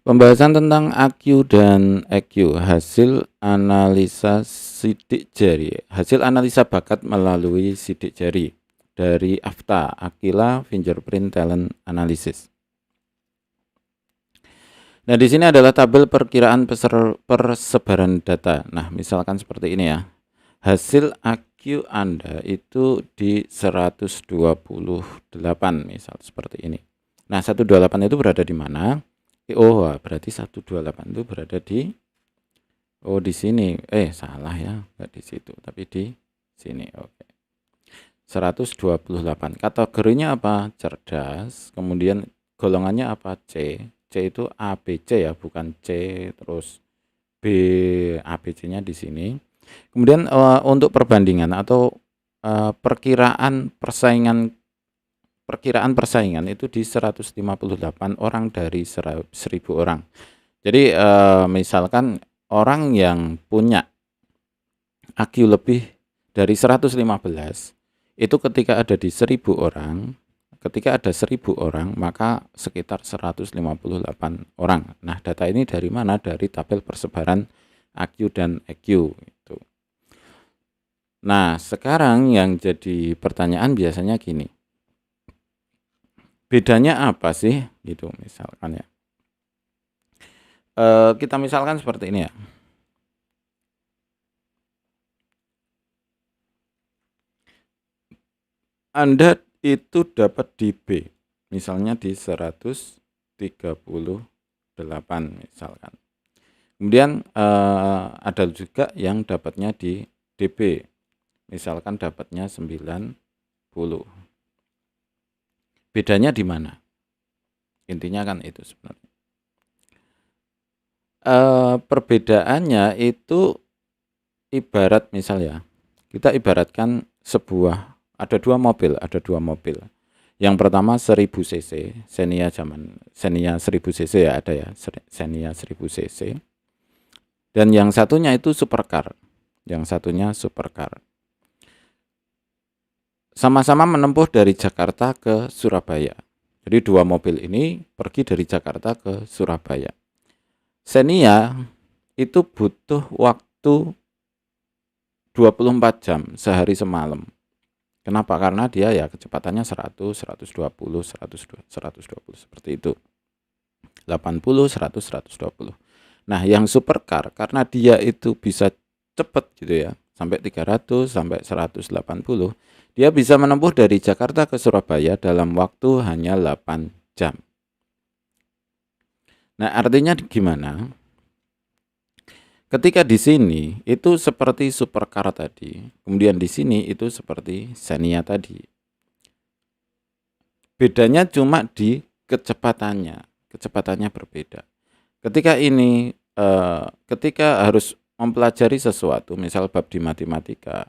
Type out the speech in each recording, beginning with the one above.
Pembahasan tentang AQ dan EQ, hasil analisa sidik jari, hasil analisa bakat melalui sidik jari dari AFTA, Aquila Fingerprint Talent Analysis. Nah, di sini adalah tabel perkiraan persebaran data. Nah, misalkan seperti ini ya. Hasil AQ Anda itu di 128, misal seperti ini. Nah, 128 itu berada di mana? Oh, berarti 128 itu berada di di sini. Salah ya, enggak di situ, tapi di sini. Oke. 128. Kategorinya apa? Cerdas. Kemudian golongannya apa? C. C itu ABC ya, bukan C terus B, ABC-nya di sini. Kemudian untuk perbandingan atau perkiraan persaingan itu di 158 orang dari 1000 orang. Jadi misalkan orang yang punya AQ lebih dari 115 itu ketika ada di 1000 orang, ketika ada 1000 orang maka sekitar 158 orang. Nah, data ini dari mana? Dari tabel persebaran AQ dan EQ itu. Nah, sekarang yang jadi pertanyaan biasanya gini. Bedanya apa sih gitu misalkan ya. Kita misalkan seperti ini ya. Anda itu dapat di B, misalnya di 138 misalkan. Kemudian ada juga yang dapatnya di DB, misalkan dapatnya 90. Bedanya di mana? Intinya kan itu sebenarnya. Perbedaannya itu ibarat misal ya, kita ibaratkan ada dua mobil. Yang pertama 1000 cc, Xenia 1000 cc ya, ada ya, Xenia 1000 cc. Dan yang satunya itu supercar. Sama-sama menempuh dari Jakarta ke Surabaya. Jadi dua mobil ini pergi dari Jakarta ke Surabaya. Xenia itu butuh waktu 24 jam sehari semalam. Kenapa? Karena dia ya kecepatannya 100, 120, 120 seperti itu. 80, 100, 120. Nah, yang supercar karena dia itu bisa cepat gitu ya, sampai 300, sampai 180, dia bisa menempuh dari Jakarta ke Surabaya dalam waktu hanya 8 jam. Nah, artinya gimana? Ketika di sini itu seperti supercar tadi, kemudian di sini itu seperti Xenia tadi. Bedanya cuma di kecepatannya berbeda. Ketika harus mempelajari sesuatu, misal bab di matematika,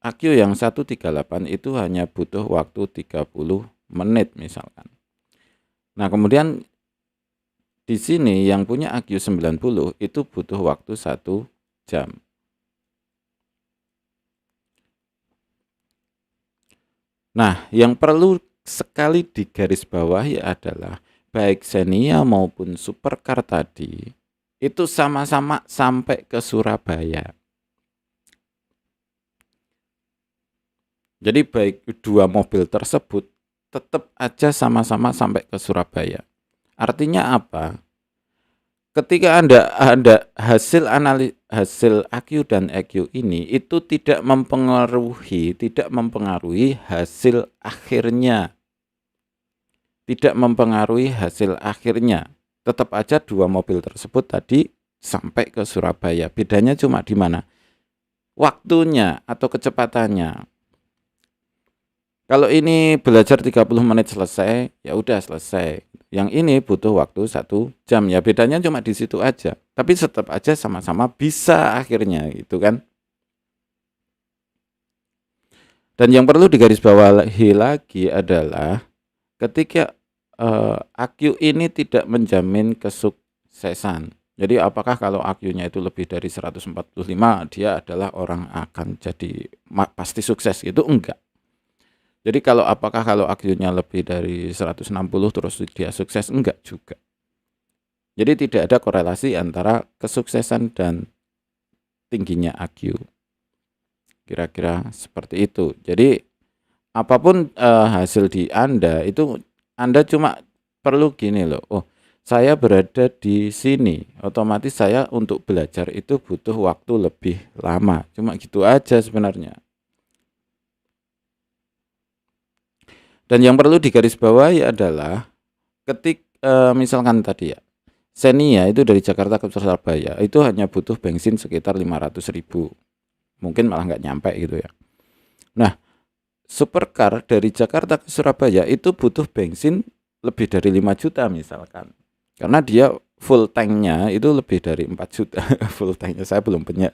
AQ yang 138 itu hanya butuh waktu 30 menit misalkan. Nah, kemudian di sini yang punya AQ 90 itu butuh waktu 1 jam. Nah, yang perlu sekali digarisbawahi adalah baik Xenia maupun supercar tadi itu sama-sama sampai ke Surabaya. Jadi baik dua mobil tersebut tetap aja sama-sama sampai ke Surabaya. Artinya apa? Ketika Anda hasil AQ dan EQ ini itu tidak mempengaruhi hasil akhirnya. Tidak mempengaruhi hasil akhirnya. Tetap aja dua mobil tersebut tadi sampai ke Surabaya. Bedanya cuma di mana? Waktunya atau kecepatannya. Kalau ini belajar 30 menit selesai, ya udah selesai. Yang ini butuh waktu 1 jam, ya bedanya cuma di situ aja. Tapi tetap aja sama-sama bisa akhirnya gitu kan. Dan yang perlu digarisbawahi lagi adalah ketika AQ ini tidak menjamin kesuksesan. Jadi apakah kalau AQ-nya itu lebih dari 145 dia adalah orang akan jadi pasti sukses gitu? Enggak. Jadi apakah kalau AQ-nya lebih dari 160 terus dia sukses? Enggak juga. Jadi tidak ada korelasi antara kesuksesan dan tingginya IQ. Kira-kira seperti itu. Jadi apapun hasil di Anda itu, Anda cuma perlu gini loh. Oh, saya berada di sini, otomatis saya untuk belajar itu butuh waktu lebih lama. Cuma gitu aja sebenarnya. Dan yang perlu digarisbawahi adalah misalkan tadi ya, Xenia itu dari Jakarta ke Surabaya itu hanya butuh bensin sekitar 500.000, mungkin malah nggak nyampe gitu ya. Nah, supercar dari Jakarta ke Surabaya itu butuh bensin lebih dari 5 juta misalkan, karena dia full tanknya itu lebih dari 4 juta. Full tanknya saya belum punya,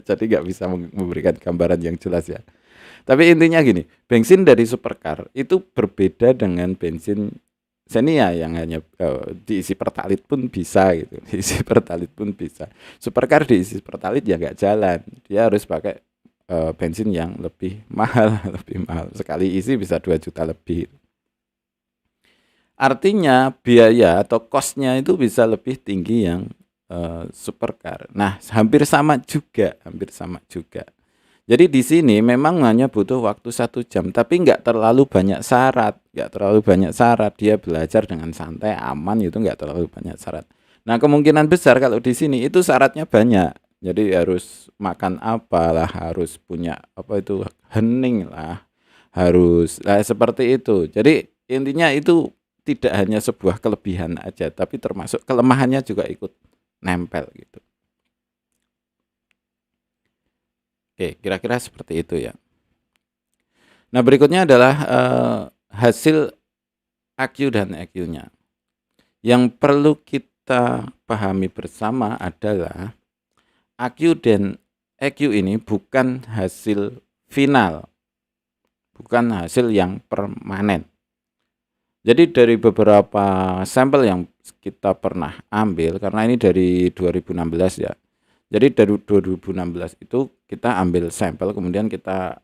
jadi nggak bisa memberikan gambaran yang jelas ya. Tapi intinya gini, bensin dari supercar itu berbeda dengan bensin Xenia yang hanya diisi pertalit pun bisa gitu. Diisi pertalit pun bisa. Supercar diisi pertalit ya nggak jalan. Dia harus pakai bensin yang lebih mahal, lebih mahal. Sekali isi bisa 2 juta lebih. Artinya biaya atau cost-nya itu bisa lebih tinggi yang supercar. Nah, hampir sama juga. Jadi di sini memang hanya butuh waktu 1 jam, tapi nggak terlalu banyak syarat, Dia belajar dengan santai, aman, itu nggak terlalu banyak syarat. Nah, kemungkinan besar kalau di sini itu syaratnya banyak. Jadi harus makan apalah, harus punya apa itu hening lah, seperti itu. Jadi intinya itu tidak hanya sebuah kelebihan aja, tapi termasuk kelemahannya juga ikut nempel gitu. Oke, kira-kira seperti itu ya. Nah, berikutnya adalah hasil IQ dan EQ-nya. Yang perlu kita pahami bersama adalah IQ dan EQ ini bukan hasil final, bukan hasil yang permanen. Jadi dari beberapa sampel yang kita pernah ambil, karena ini dari 2016 ya. Jadi dari 2016 itu kita ambil sampel, kemudian kita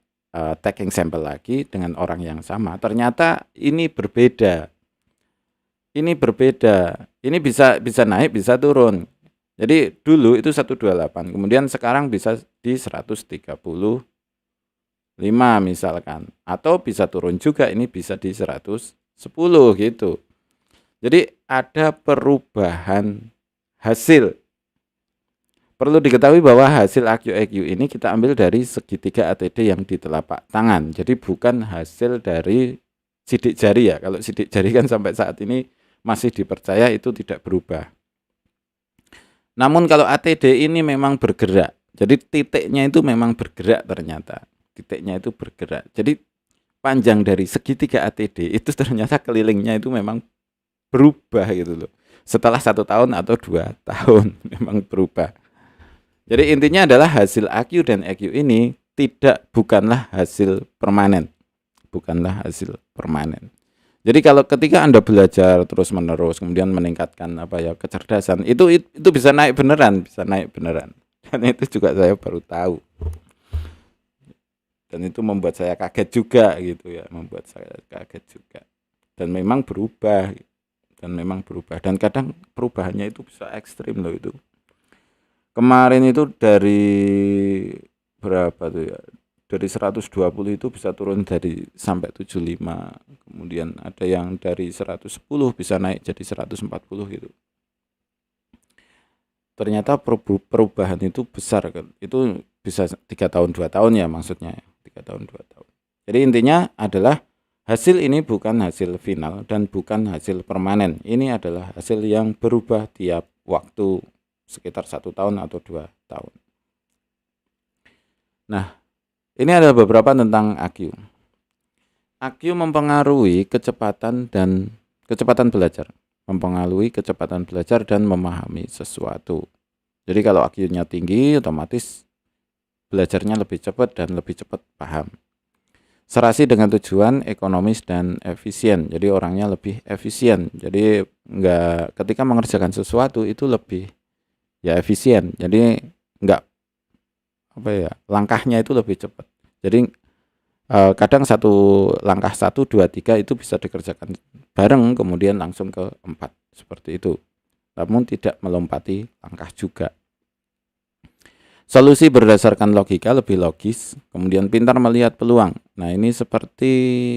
tagging sampel lagi dengan orang yang sama. Ternyata ini berbeda. Ini bisa naik, bisa turun. Jadi dulu itu 128, kemudian sekarang bisa di 135 misalkan. Atau bisa turun juga, ini bisa di 110 gitu. Jadi ada perubahan hasil. Perlu diketahui bahwa hasil IQ-EQ ini kita ambil dari segitiga ATD yang di telapak tangan. Jadi bukan hasil dari sidik jari ya. Kalau sidik jari kan sampai saat ini masih dipercaya itu tidak berubah. Namun kalau ATD ini memang bergerak. Jadi titiknya itu memang bergerak ternyata. Titiknya itu bergerak. Jadi panjang dari segitiga ATD itu ternyata kelilingnya itu memang berubah gitu loh. Setelah 1 tahun atau 2 tahun memang berubah. Jadi intinya adalah hasil IQ dan EQ ini bukanlah hasil permanen. Jadi kalau ketika Anda belajar terus-menerus kemudian meningkatkan kecerdasan, itu bisa naik beneran. Dan itu juga saya baru tahu. Dan itu membuat saya kaget juga gitu ya, Dan memang berubah. Dan kadang perubahannya itu bisa ekstrim loh itu. Kemarin itu dari berapa tuh ya? Dari 120 itu bisa turun sampai 75. Kemudian ada yang dari 110 bisa naik jadi 140 gitu. Ternyata perubahan itu besar kan. Itu bisa 3 tahun 2 tahun ya maksudnya. 3 tahun 2 tahun. Jadi intinya adalah hasil ini bukan hasil final dan bukan hasil permanen. Ini adalah hasil yang berubah tiap waktu, sekitar 1 tahun atau 2 tahun. Nah, ini ada beberapa tentang IQ. IQ mempengaruhi kecepatan belajar. Mempengaruhi kecepatan belajar dan memahami sesuatu. Jadi kalau IQ-nya tinggi, otomatis belajarnya lebih cepat dan lebih cepat paham. Serasi dengan tujuan ekonomis dan efisien. Jadi orangnya lebih efisien. Jadi ketika mengerjakan sesuatu itu lebih efisien. Jadi langkahnya itu lebih cepat. Jadi kadang satu langkah 1, 2, 3 itu bisa dikerjakan bareng kemudian langsung ke 4 seperti itu. Namun tidak melompati langkah juga. Solusi berdasarkan logika lebih logis, kemudian pintar melihat peluang. Nah, ini seperti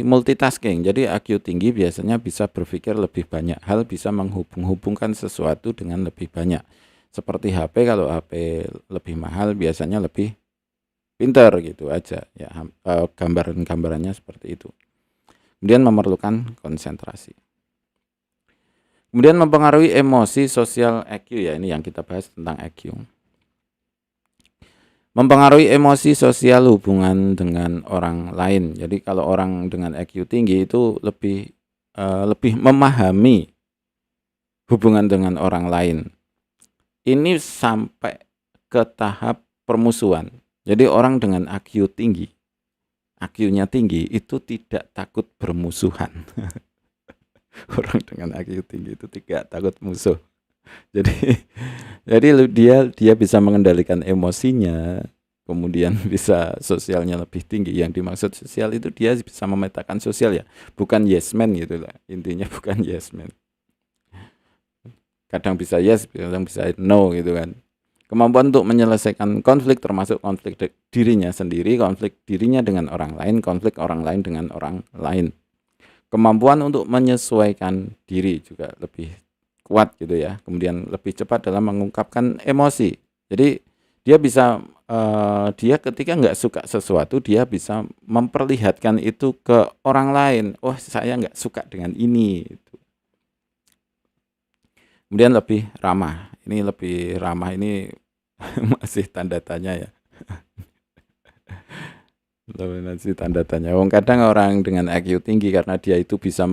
multitasking. Jadi IQ tinggi biasanya bisa berpikir lebih banyak hal, bisa menghubung-hubungkan sesuatu dengan lebih banyak. Seperti HP, kalau HP lebih mahal biasanya lebih pintar gitu aja ya, gambaran-gambarannya seperti itu. Kemudian memerlukan konsentrasi. Kemudian mempengaruhi emosi sosial IQ ya, ini yang kita bahas tentang IQ. Mempengaruhi emosi sosial hubungan dengan orang lain. Jadi kalau orang dengan IQ tinggi itu lebih memahami hubungan dengan orang lain. Ini sampai ke tahap permusuhan. Jadi orang dengan IQ tinggi, IQ-nya tinggi itu tidak takut bermusuhan. Orang dengan IQ tinggi itu tidak takut musuh. Jadi dia bisa mengendalikan emosinya, kemudian bisa sosialnya lebih tinggi. Yang dimaksud sosial itu dia bisa memetakan sosial ya, bukan yes man gitu lah. Intinya bukan yes man. Kadang bisa yes, kadang bisa no gitu kan. Kemampuan untuk menyelesaikan konflik termasuk konflik dirinya sendiri, konflik dirinya dengan orang lain, konflik orang lain dengan orang lain. Kemampuan untuk menyesuaikan diri juga lebih kuat gitu ya. Kemudian lebih cepat dalam mengungkapkan emosi. Jadi dia bisa dia ketika nggak suka sesuatu, dia bisa memperlihatkan itu ke orang lain. Oh, saya nggak suka dengan ini. Kemudian lebih ramah. Ini lebih ramah ini masih tanda tanya ya. Masih tanda tanya. Kadang orang dengan IQ tinggi karena dia itu bisa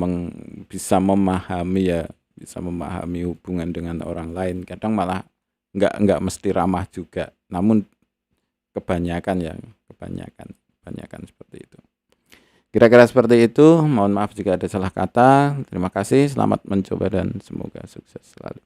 memahami ya, bisa memahami hubungan dengan orang lain. Kadang malah nggak mesti ramah juga. Namun kebanyakan seperti itu. Kira-kira seperti itu. Mohon maaf jika ada salah kata. Terima kasih. Selamat mencoba dan semoga sukses selalu.